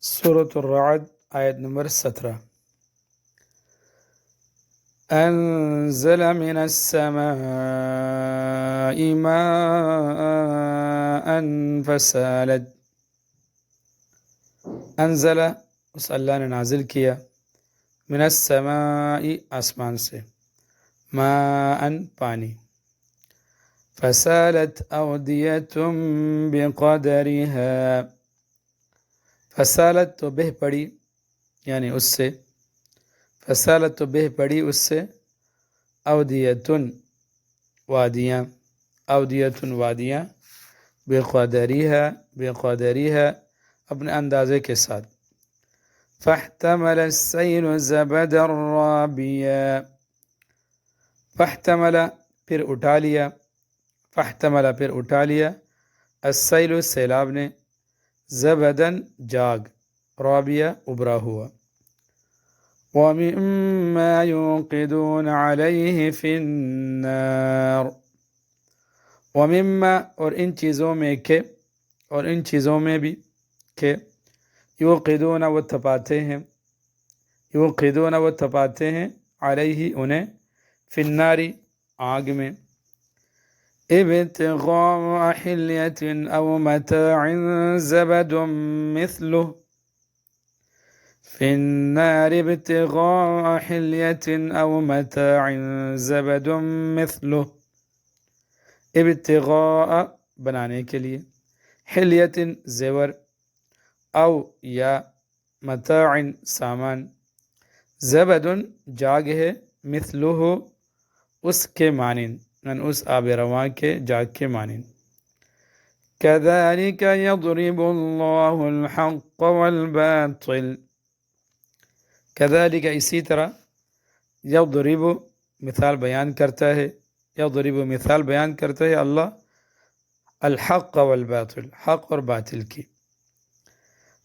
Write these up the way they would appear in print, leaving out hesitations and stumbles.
سورة الرعد آیت نمبر 17 أنزل من السماء ماء فسالت انزل اس اللہ نے نازل کیا من السماء آسمان سے ماء پانی فسالت أودية بقدرها فسالت تو بہ پڑی یعنی اس سے فسالت تو بہ پڑی اس سے اودیتن وادیاں بقدریها اپنے اندازے کے ساتھ فاحتمل السیل زبدا رابیا فاحتمل پھر اٹھا لیا السیل سیلاب نے زبدن جاگ رابیا ابھرا ہوا وَمِمَّا يُوقِدُونَ عَلَيْهِ فِي النَّارِ وَمِمَّا اور ان چیزوں میں بھی کہ یوقدون وہ تپاتے ہیں علیہ انہیں فی النار آگ میں ابتغاء حلیۃ او متاع زبد مثلہ فی النار ابتغاء حلیۃ او متاع زبد مثلہ ابتغاء بنانے کے لیے حلیۃ زیور او یا متاع سامان زبد جاگ ہے مثلہ اس کے مانند اس آب رواں کے جاگ کے مانند كذلك يضرب الله الحق والباطل كذلك اسی طرح یضرب مثال بیان کرتا ہے اللہ الحق والباطل حق اور باطل کی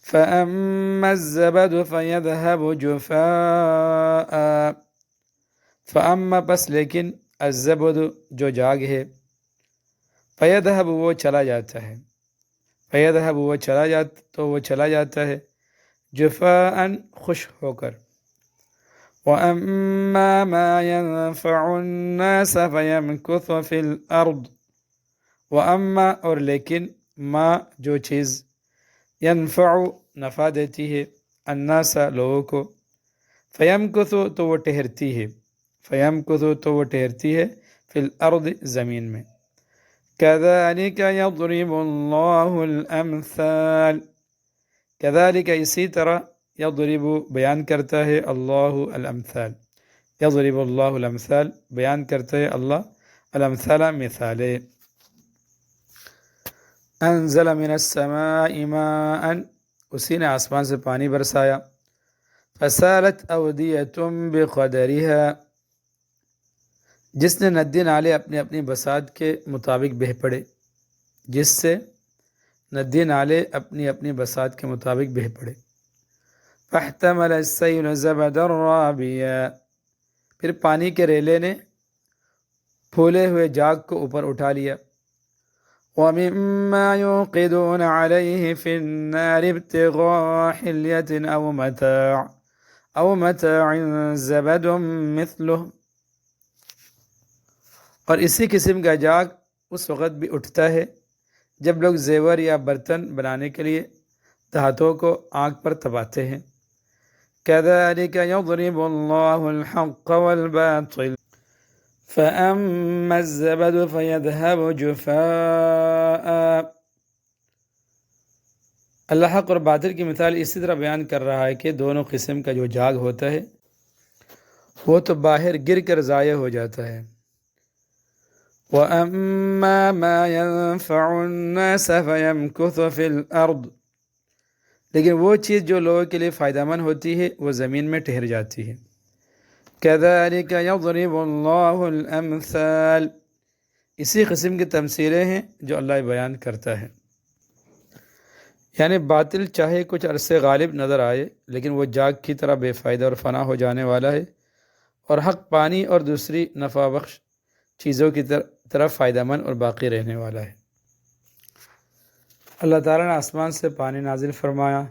فَأَمَّا الزَّبَدُ فَيَذْهَبُ جُفَاءً فَأَمَّا بس لیکن الزبد جو جاگ ہے فَيَذْهَبُ وہ چلا جاتا ہے جفاءً خوش ہو کر وَأَمَّا مَا يَنفَعُ النَّاسَ فَيَمْكُثُ فِي الْأَرْضِ وَأَمَّا اور لیکن ما جو چیز ينفع نفع دیتی ہے الناس لوگوں کو فَيَمْكُثُ تو وہ ٹھہرتی ہے فی الارض زمین میں كذلك يضرب الله الامثال كذلك اسی طرح یضرب بیان کرتا ہے اللہ الامثال یضرب اللہ الامثال بیان کرتا ہے اللہ الامثال مثالیں انزل من السماء ماء اسی نے آسمان سے پانی برسایا فسالت اودیۃ بقدرها جس نے ندی نالے اپنی اپنی بساط کے مطابق بہہ پڑے فاحتمل السیل زبدا رابیا پھر پانی کے ریلے نے پھولے ہوئے جاگ کو اوپر اٹھا لیا وَمِمَّا يُوقِدُونَ عَلَيْهِ فِي النَّارِ ابْتِغَاءَ حِلْيَةٍ أَوْ مَتَاعٍ زَبَدٌ مِثْلُهُ اور اسی قسم کا جاگ اس وقت بھی اٹھتا ہے جب لوگ زیور یا برتن بنانے کے لیے دھاتوں کو آگ پر تپاتے ہیں كذلك يضرب الله الحق والباطل فأما الزبد فيذهب جفاء اللہ حق اور باطل کی مثال اسی طرح بیان کر رہا ہے کہ دونوں قسم کا جو جاگ ہوتا ہے وہ تو باہر گر کر ضائع ہو جاتا ہے وَأَمَّا مَا يَنفَعُ النَّاسَ فَيَمْكُثُ فِي الْأَرْضِ لیکن وہ چیز جو لوگوں کے لیے فائدہ مند ہوتی ہے وہ زمین میں ٹھہر جاتی ہے كذلك يضرب الله الامثال اسی قسم کی تمثیلیں ہیں جو اللہ بیان کرتا ہے یعنی باطل چاہے کچھ عرصے غالب نظر آئے لیکن وہ جاگ کی طرح بے فائدہ اور فنا ہو جانے والا ہے اور حق پانی اور دوسری نفع بخش چیزوں کی طرف فائدہ مند اور باقی رہنے والا ہے۔ اللہ تعالیٰ نے آسمان سے پانی نازل فرمایا